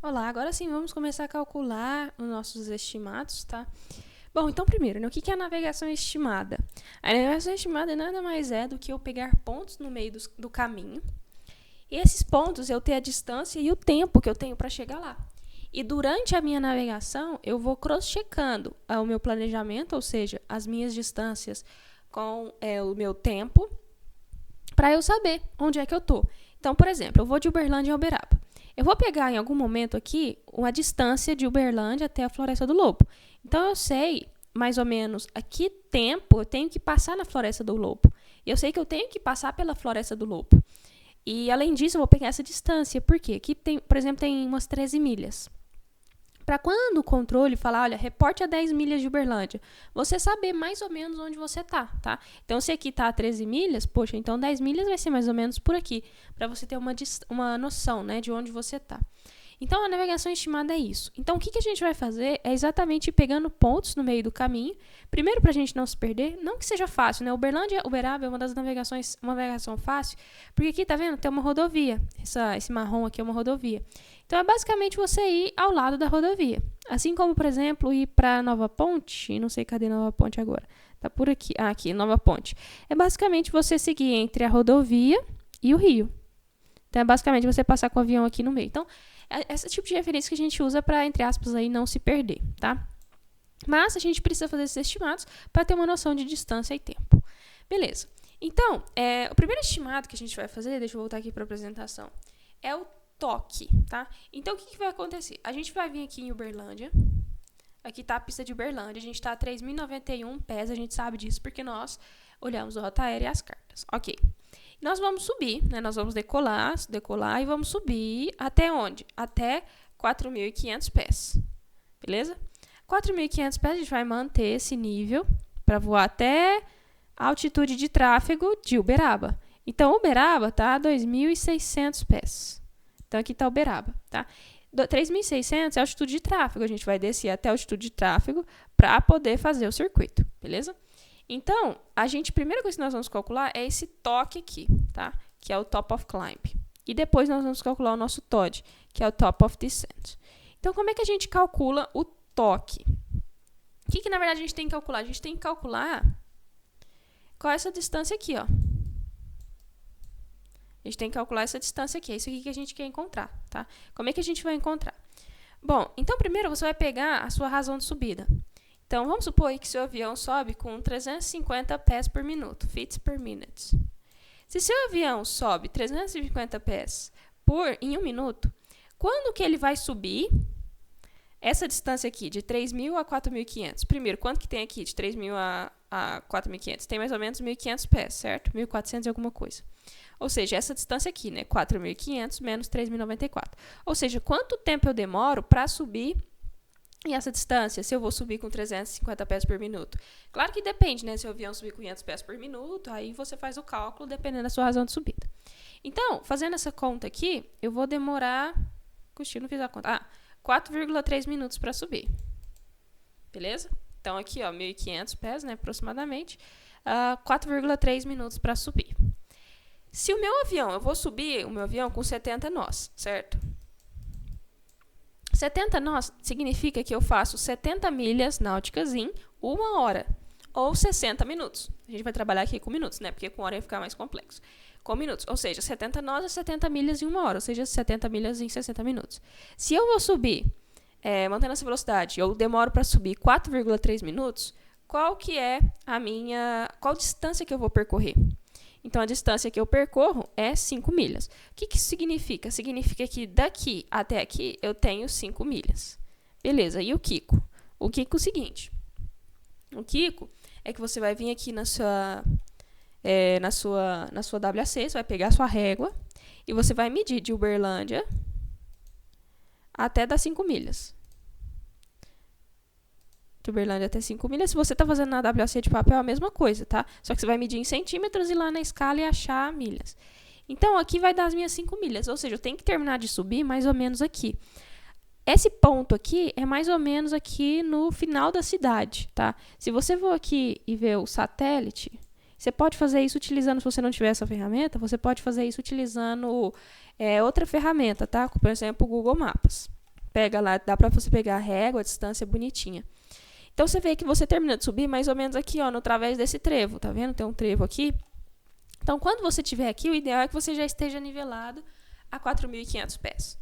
Olá, agora sim vamos começar a calcular os nossos estimados, tá? Bom, então primeiro, o que é a navegação estimada? A navegação estimada nada mais é do que eu pegar pontos no meio do caminho e esses pontos eu ter a distância e o tempo que eu tenho para chegar lá. E durante a minha navegação, eu vou cross-checando o meu planejamento, ou seja, as minhas distâncias com o meu tempo, para eu saber onde é que eu tô. Então, por exemplo, eu vou de Uberlândia a Uberaba. Eu vou pegar em algum momento aqui uma distância de Uberlândia até a Floresta do Lobo. Então, eu sei mais ou menos a que tempo eu tenho que passar na Floresta do Lobo. E eu sei que eu tenho que passar pela Floresta do Lobo. E, além disso, eu vou pegar essa distância. Por quê? Aqui, por exemplo, tem umas 13 milhas. Para quando o controle falar, olha, reporte a 10 milhas de Uberlândia, você saber mais ou menos onde você tá? Então, se aqui tá a 13 milhas, poxa, então 10 milhas vai ser mais ou menos por aqui, para você ter uma noção, né, de onde você tá. Então, a navegação estimada é isso. Então, o que a gente vai fazer é exatamente ir pegando pontos no meio do caminho. Primeiro, para a gente não se perder. Não que seja fácil, né? Uberlândia, Uberaba é uma das navegações, uma navegação fácil. Porque aqui, tá vendo? Tem uma rodovia. Esse marrom aqui é uma rodovia. Então, é basicamente você ir ao lado da rodovia. Assim como, por exemplo, ir para Nova Ponte. Não sei cadê Nova Ponte agora. Tá por aqui. Ah, aqui, Nova Ponte. É basicamente você seguir entre a rodovia e o rio. Então, é basicamente você passar com o avião aqui no meio. Então, esse tipo de referência que a gente usa para, entre aspas, aí não se perder, tá? Mas a gente precisa fazer esses estimados para ter uma noção de distância e tempo. Beleza. Então, o primeiro estimado que a gente vai fazer, deixa eu voltar aqui para a apresentação, é o toque, tá? Então, o que vai acontecer? A gente vai vir aqui em Uberlândia. Aqui está a pista de Uberlândia. A gente está a 3.091 pés. A gente sabe disso porque nós olhamos a rota aérea e as cartas. Ok. Nós vamos subir, né? Nós vamos decolar e vamos subir até onde? Até 4.500 pés. Beleza? 4.500 pés a gente vai manter esse nível para voar até a altitude de tráfego de Uberaba. Então, Uberaba está a 2.600 pés. Então, aqui está Uberaba, tá? 3.600 é a altitude de tráfego. A gente vai descer até a altitude de tráfego para poder fazer o circuito, beleza? Então, a primeira coisa que nós vamos calcular é esse toque aqui, tá? Que é o top of climb. E depois nós vamos calcular o nosso TOD, que é o top of descent. Então, como é que a gente calcula o toque? O que na verdade a gente tem que calcular? A gente tem que calcular qual é essa distância aqui, ó. A gente tem que calcular essa distância aqui. É isso aqui que a gente quer encontrar, tá? Como é que a gente vai encontrar? Bom, então primeiro você vai pegar a sua razão de subida. Então, vamos supor que seu avião sobe com 350 pés por minuto, feet per minute. Se seu avião sobe 350 pés em 1 minuto, quando que ele vai subir essa distância aqui, de 3.000 a 4.500? Primeiro, quanto que tem aqui de 3.000 a 4.500? Tem mais ou menos 1.500 pés, certo? 1.400 e alguma coisa. Ou seja, essa distância aqui, né? 4.500 menos 3.094. Ou seja, quanto tempo eu demoro para subir e essa distância, se eu vou subir com 350 pés por minuto? Claro que depende, né? Se o avião subir com 500 pés por minuto, aí você faz o cálculo dependendo da sua razão de subida. Então, fazendo essa conta aqui, eu vou demorar... não fiz a conta. 4,3 minutos para subir. Beleza? Então, aqui, ó, 1.500 pés, né? Aproximadamente. 4,3 minutos para subir. Se o meu avião, eu vou subir o meu avião com 70 nós, certo? 70 nós significa que eu faço 70 milhas náuticas em 1 hora, ou 60 minutos. A gente vai trabalhar aqui com minutos, né? Porque com hora ia ficar mais complexo. Com minutos, ou seja, 70 nós é 70 milhas em 1 hora, ou seja, 70 milhas em 60 minutos. Se eu vou subir, mantendo essa velocidade, eu demoro para subir 4,3 minutos, qual distância que eu vou percorrer? Então, a distância que eu percorro é 5 milhas. O que isso significa? Significa que daqui até aqui eu tenho 5 milhas. Beleza, e o Kiko? O Kiko é o seguinte. O Kiko é que você vai vir aqui na sua WAC, você vai pegar a sua régua e você vai medir de Uberlândia até dar 5 milhas. De Uberlândia até 5 milhas. Se você está fazendo na WAC de papel, é a mesma coisa, tá? Só que você vai medir em centímetros e ir lá na escala e achar milhas. Então, aqui vai dar as minhas 5 milhas. Ou seja, eu tenho que terminar de subir mais ou menos aqui. Esse ponto aqui é mais ou menos aqui no final da cidade, tá? Se você for aqui e ver o satélite, você pode fazer isso utilizando, se você não tiver essa ferramenta, você pode fazer isso utilizando outra ferramenta, tá? Por exemplo, o Google Maps. pega lá, dá para você pegar a régua, a distância bonitinha. Então, você vê que você termina de subir mais ou menos aqui, ó, no través desse trevo, tá vendo? Tem um trevo aqui. Então, quando você estiver aqui, o ideal é que você já esteja nivelado a 4.500 pés.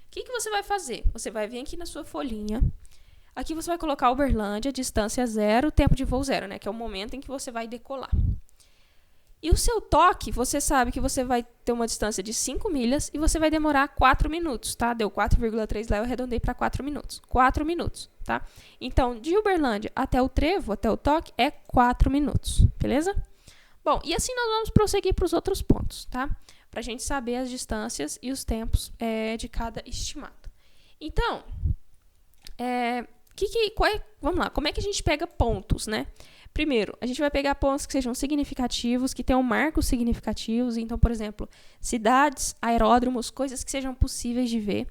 O que você vai fazer? Você vai vir aqui na sua folhinha. Aqui você vai colocar Uberlândia, distância 0, tempo de voo 0, né? Que é o momento em que você vai decolar. E o seu toque, você sabe que você vai ter uma distância de 5 milhas e você vai demorar 4 minutos, tá? Deu 4,3 lá, eu arredondei para 4 minutos. 4 minutos, tá? Então, de Uberlândia até o trevo, até o toque, é 4 minutos, beleza? Bom, e assim nós vamos prosseguir para os outros pontos, tá? Para a gente saber as distâncias e os tempos de cada estimado. Então, vamos lá, como é que a gente pega pontos, né? Primeiro, a gente vai pegar pontos que sejam significativos, que tenham marcos significativos. Então, por exemplo, cidades, aeródromos, coisas que sejam possíveis de ver.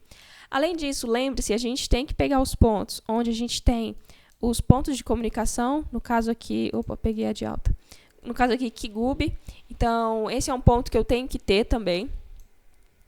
Além disso, lembre-se, a gente tem que pegar os pontos onde a gente tem os pontos de comunicação. No caso aqui, peguei a de alta. No caso aqui, Kigubi. Então, esse é um ponto que eu tenho que ter também.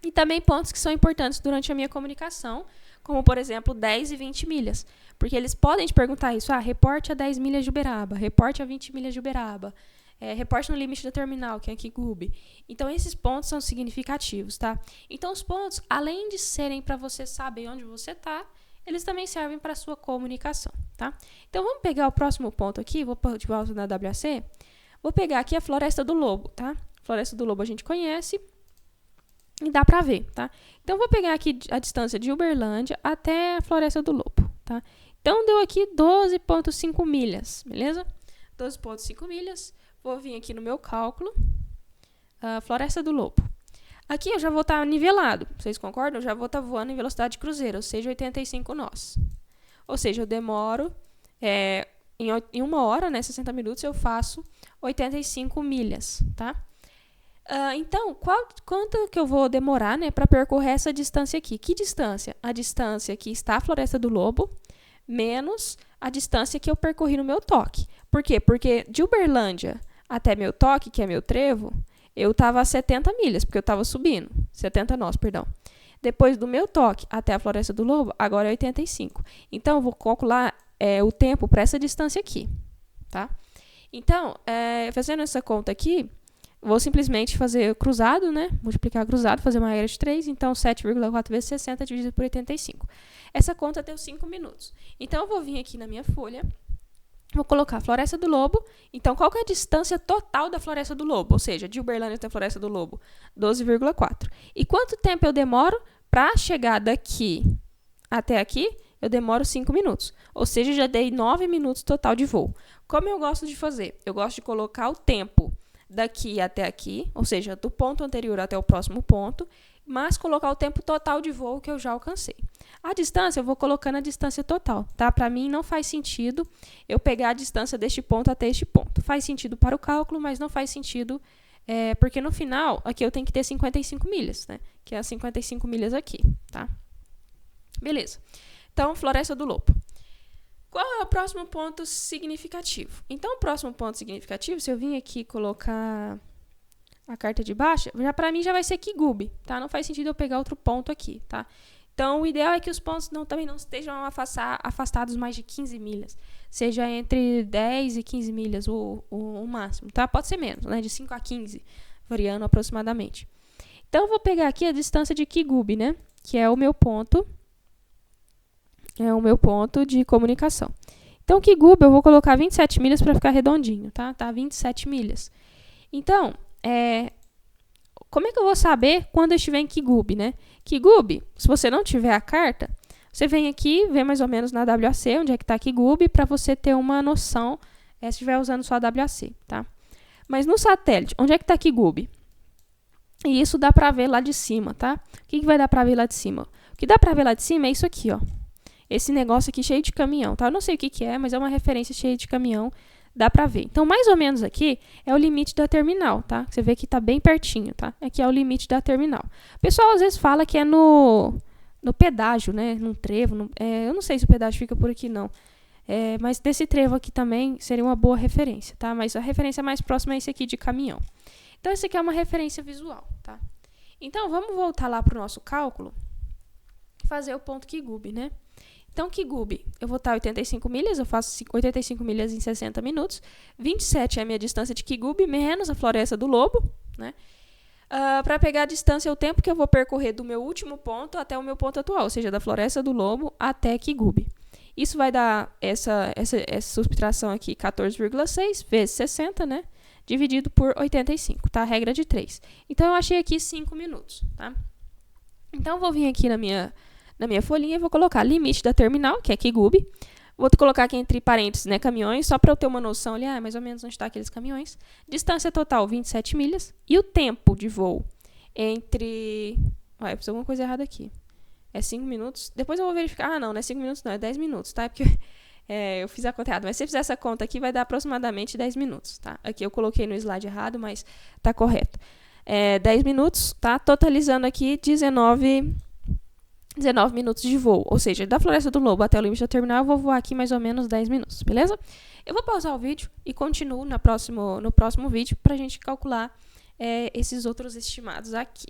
E também pontos que são importantes durante a minha comunicação, como, por exemplo, 10 e 20 milhas. Porque eles podem te perguntar isso, reporte a 10 milhas de Uberaba, reporte a 20 milhas de Uberaba, reporte no limite da terminal, que é aqui Kigubi. Então, esses pontos são significativos, tá? Então, os pontos, além de serem para você saber onde você está, eles também servem para a sua comunicação, tá? Então, vamos pegar o próximo ponto aqui, vou de volta na WAC, vou pegar aqui a Floresta do Lobo, tá? Floresta do Lobo a gente conhece e dá para ver, tá? Então, vou pegar aqui a distância de Uberlândia até a Floresta do Lobo, tá? Então, deu aqui 12,5 milhas, beleza? 12,5 milhas. Vou vir aqui no meu cálculo. Floresta do Lobo. Aqui eu já vou estar nivelado. Vocês concordam? Eu já vou estar voando em velocidade de cruzeiro, ou seja, 85 nós. Ou seja, eu demoro... em 1 hora, né, 60 minutos, eu faço 85 milhas, tá? Então, quanto que eu vou demorar, né, para percorrer essa distância aqui? Que distância? A distância que está a Floresta do Lobo, menos a distância que eu percorri no meu toque. Por quê? Porque de Uberlândia até meu toque, que é meu trevo, eu estava a 70 milhas, porque eu estava subindo. 70 nós, perdão. Depois do meu toque até a Floresta do Lobo, agora é 85. Então, eu vou calcular o tempo para essa distância aqui, tá? Então, fazendo essa conta aqui, vou simplesmente fazer cruzado, né? Multiplicar cruzado, fazer uma regra de 3. Então, 7,4 vezes 60 dividido por 85. Essa conta deu 5 minutos. Então, eu vou vir aqui na minha folha, vou colocar a Floresta do Lobo. Então, qual que é a distância total da Floresta do Lobo? Ou seja, de Uberlândia até a Floresta do Lobo? 12,4. E quanto tempo eu demoro para chegar daqui até aqui? Eu demoro 5 minutos. Ou seja, já dei 9 minutos total de voo. Como eu gosto de fazer? Eu gosto de colocar o tempo daqui até aqui, ou seja, do ponto anterior até o próximo ponto, mas colocar o tempo total de voo que eu já alcancei. A distância, eu vou colocando a distância total, tá? Para mim, não faz sentido eu pegar a distância deste ponto até este ponto. Faz sentido para o cálculo, mas não faz sentido, porque no final, aqui eu tenho que ter 55 milhas, né? Que é as 55 milhas aqui, tá? Beleza. Então, Floresta do Lobo. Qual é o próximo ponto significativo? Então, o próximo ponto significativo, se eu vim aqui colocar a carta de baixa, para mim já vai ser Kigubi, tá? Não faz sentido eu pegar outro ponto aqui, tá? Então, o ideal é que os pontos também não estejam afastados mais de 15 milhas. Seja entre 10 e 15 milhas o máximo, tá? Pode ser menos, né? De 5 a 15, variando aproximadamente. Então, eu vou pegar aqui a distância de Kigubi, né? Que é o meu ponto... de comunicação. Então, Kigubi, eu vou colocar 27 milhas para ficar redondinho, tá? Tá 27 milhas. Então, como é que eu vou saber quando eu estiver em Kigubi, né? Kigubi, se você não tiver a carta, você vem aqui, vê mais ou menos na WAC, onde é que está Kigubi, para você ter uma noção, se estiver usando só a WAC, tá? Mas no satélite, onde é que está Kigubi? E isso dá para ver lá de cima, tá? O que vai dar para ver lá de cima? O que dá para ver lá de cima é isso aqui, ó. Esse negócio aqui cheio de caminhão, tá? Eu não sei o que é, mas é uma referência cheia de caminhão, dá pra ver. Então, mais ou menos aqui é o limite da terminal, tá? Você vê que tá bem pertinho, tá? Aqui é o limite da terminal. O pessoal às vezes fala que é no pedágio, né? Num trevo. Eu não sei se o pedágio fica por aqui, não. Mas desse trevo aqui também seria uma boa referência, tá? Mas a referência mais próxima é esse aqui de caminhão. Então, esse aqui é uma referência visual, tá? Então, vamos voltar lá pro nosso cálculo. fazer o ponto Kigubi, né? Então, Kigubi, eu vou estar 85 milhas, eu faço 85 milhas em 60 minutos. 27 é a minha distância de Kigubi, menos a Floresta do Lobo, né? Para pegar a distância, o tempo que eu vou percorrer do meu último ponto até o meu ponto atual, ou seja, da Floresta do Lobo até Kigubi. Isso vai dar essa subtração aqui, 14,6 vezes 60, né? Dividido por 85, tá? Regra de 3. Então, eu achei aqui 5 minutos, tá? Então, eu vou vir aqui na minha folhinha e vou colocar limite da terminal, que é Kigubi. Vou colocar aqui entre parênteses, né, caminhões, só para eu ter uma noção ali, mais ou menos onde está aqueles caminhões. Distância total, 27 milhas. E o tempo de voo entre... eu fiz alguma coisa errada aqui. É 5 minutos. Depois eu vou verificar. Não é 5 minutos, não. É 10 minutos, tá? Porque eu fiz a conta errada. Mas se você fizer essa conta aqui, vai dar aproximadamente 10 minutos, tá? Aqui eu coloquei no slide errado, mas tá correto. 10 minutos, tá? Totalizando aqui 19 minutos de voo. Ou seja, da Floresta do Lobo até o limite da terminal, eu vou voar aqui mais ou menos 10 minutos, beleza? Eu vou pausar o vídeo e continuo no próximo vídeo pra gente calcular esses outros estimados aqui.